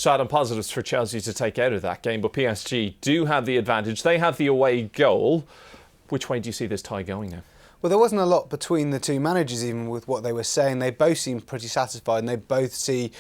So Adam, positives for Chelsea to take out of that game, but PSG do have the advantage. They have the away goal. Which way do you see this tie going now? Well, there wasn't a lot between the two managers, even with what they were saying. They both seemed pretty satisfied, and they both see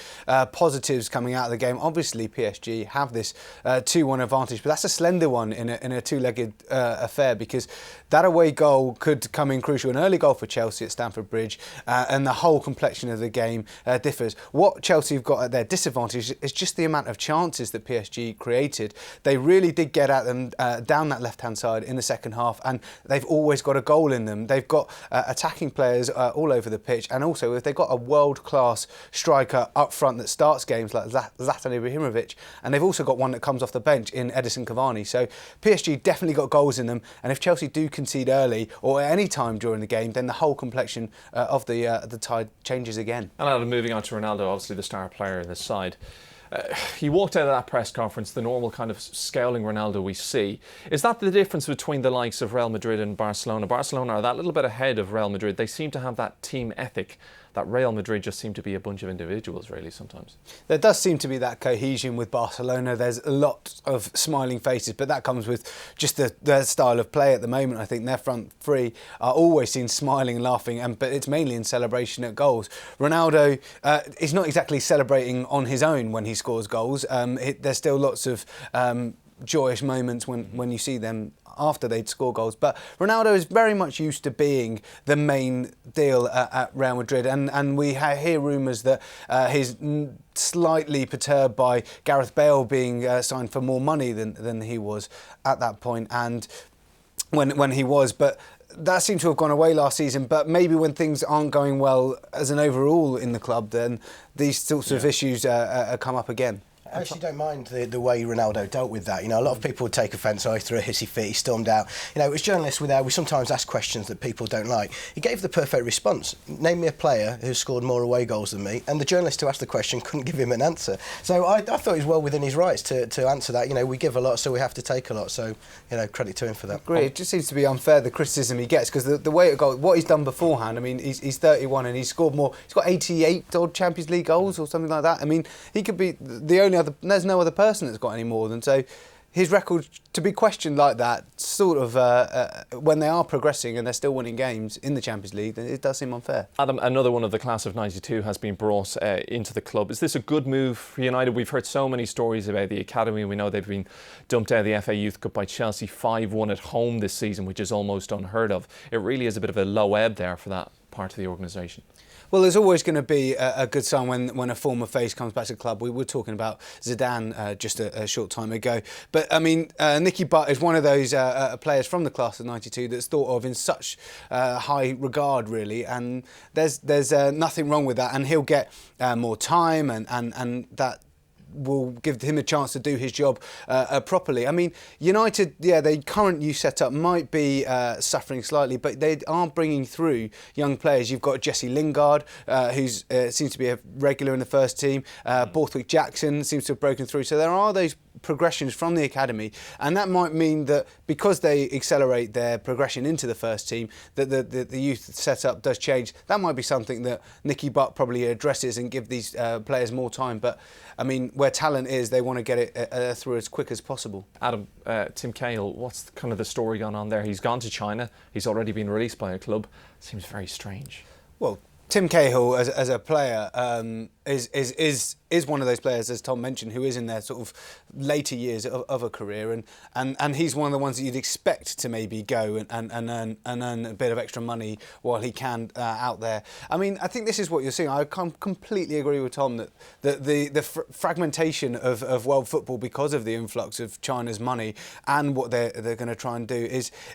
positives coming out of the game. Obviously, PSG have this 2-1 advantage, but that's a slender one in a two-legged affair, because that away goal could come in crucial. An early goal for Chelsea at Stamford Bridge, and the whole complexion of the game differs. What Chelsea have got at their disadvantage is just the amount of chances that PSG created. They really did get at them down that left-hand side in the second half, and they've always got a goal in them. They've got attacking players all over the pitch, and also if they've got a world-class striker up front that starts games like Zlatan Ibrahimovic, and they've also got one that comes off the bench in Edison Cavani. So PSG definitely got goals in them, and if Chelsea do concede early or at any time during the game, then the whole complexion of the tide changes again. And Adam, moving on to Ronaldo, obviously the star player in this side. He walked out of that press conference, the normal kind of scowling Ronaldo we see. Is that the difference between the likes of Real Madrid and Barcelona? Barcelona are that little bit ahead of Real Madrid. They seem to have that team ethic. That Real Madrid just seem to be a bunch of individuals, really, sometimes. There does seem to be that cohesion with Barcelona. There's a lot of smiling faces, but that comes with just their style of play at the moment. I think their front three are always seen smiling and laughing, but it's mainly in celebration at goals. Ronaldo is not exactly celebrating on his own when he scores goals. There's still lots of joyous moments when you see them after they'd score goals, but Ronaldo is very much used to being the main deal at Real Madrid, and we hear rumours that he's slightly perturbed by Gareth Bale being signed for more money than he was at that point, and when he was, but that seemed to have gone away last season. But maybe when things aren't going well as an overall in the club, then these sorts of issues come up again. I actually don't mind the way Ronaldo dealt with that. You know, a lot of people would take offence. Oh, he threw a hissy fit, he stormed out. You know, as journalists, we sometimes ask questions that people don't like. He gave the perfect response. Name me a player who's scored more away goals than me, and the journalist who asked the question couldn't give him an answer. So I thought he was well within his rights to answer that. You know, we give a lot, so we have to take a lot. So, you know, credit to him for that. Agree. It just seems to be unfair, the criticism he gets, because the way it goes, what he's done beforehand, I mean, he's 31 and he's scored more. He's got 88 odd Champions League goals or something like that. I mean, he could be the only other, there's no other person that's got any more than, so his record to be questioned like that, sort of when they are progressing and they're still winning games in the Champions League, then it does seem unfair. Adam, another one of the class of '92 has been brought into the club. Is this a good move for United? We've heard so many stories about the academy. We know they've been dumped out of the FA Youth Cup by Chelsea 5-1 at home this season, which is almost unheard of. It really is a bit of a low ebb there for that part of the organisation. Well, there's always going to be a good sign when a former face comes back to the club. We were talking about Zidane just a short time ago. But, I mean, Nicky Butt is one of those players from the class of '92 that's thought of in such high regard, really. And there's nothing wrong with that. And he'll get more time and that will give him a chance to do his job properly. I mean, United, the current youth setup might be suffering slightly, but they are bringing through young players. You've got Jesse Lingard, who seems to be a regular in the first team. Borthwick Jackson seems to have broken through. So there are those progressions from the academy, and that might mean that because they accelerate their progression into the first team, that the youth setup does change. That might be something that Nicky Butt probably addresses and give these players more time. But I mean, where talent is, they want to get it through as quick as possible. Adam, Tim Cahill, what's kind of the story going on there? He's gone to China. He's already been released by a club. Seems very strange. Well, Tim Cahill as a player is one of those players, as Tom mentioned, who is in their sort of later years of a career, and he's one of the ones that you'd expect to maybe go and earn a bit of extra money while he can out there. I mean, I think this is what you're seeing. I completely agree with Tom that the fragmentation of world football, because of the influx of China's money and what they're going to try and do,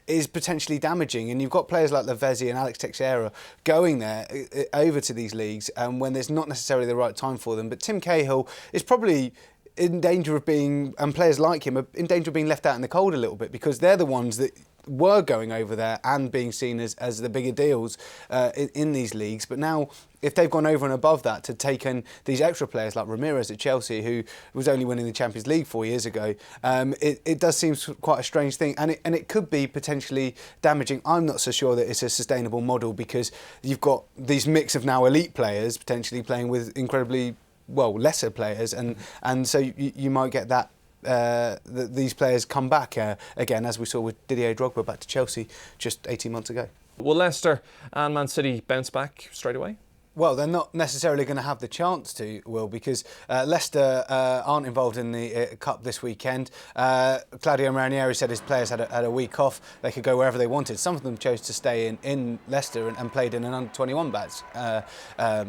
is potentially damaging. And you've got players like Lavezzi and Alex Teixeira going there over to these leagues when there's not necessarily the right time for them. But Tim Cahill is probably in danger of being, and players like him are in danger of being left out in the cold a little bit, because they're the ones that were going over there and being seen as the bigger deals in these leagues. But now, if they've gone over and above that to take in these extra players like Ramirez at Chelsea, who was only winning the Champions League 4 years ago, it does seem quite a strange thing, and it could be potentially damaging. I'm not so sure that it's a sustainable model, because you've got these mix of now elite players potentially playing with incredibly lesser players, and so you might get that. These players come back again, as we saw with Didier Drogba back to Chelsea just 18 months ago. Will Leicester and Man City bounce back straight away? Well, they're not necessarily going to have the chance to, Will, because Leicester aren't involved in the Cup this weekend. Claudio Ranieri said his players had a week off. They could go wherever they wanted. Some of them chose to stay in Leicester and played in an under-21 batch.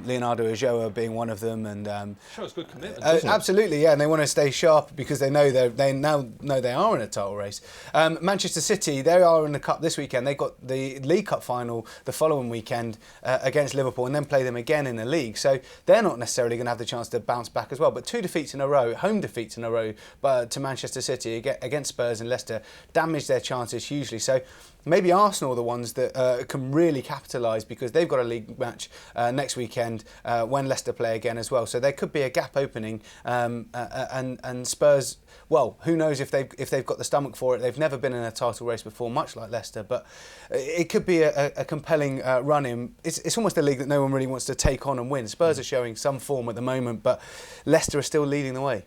Leonardo Ulloa being one of them. And shows good commitment, doesn't it? Absolutely, yeah, and they want to stay sharp because they know they now know they are in a title race. Manchester City, they are in the Cup this weekend. They've got the League Cup final the following weekend against Liverpool, and then play them again in the league, so they're not necessarily going to have the chance to bounce back as well. But 2 defeats in a row, home defeats in a row, to Manchester City against Spurs and Leicester, damaged their chances hugely. So maybe Arsenal are the ones that can really capitalise, because they've got a league match next weekend when Leicester play again as well. So there could be a gap opening, and Spurs. Well, who knows if they've got the stomach for it. They've never been in a title race before, much like Leicester, but it could be a compelling run in. It's almost a league that no one really wants to take on and win. Spurs are showing some form at the moment, but Leicester are still leading the way.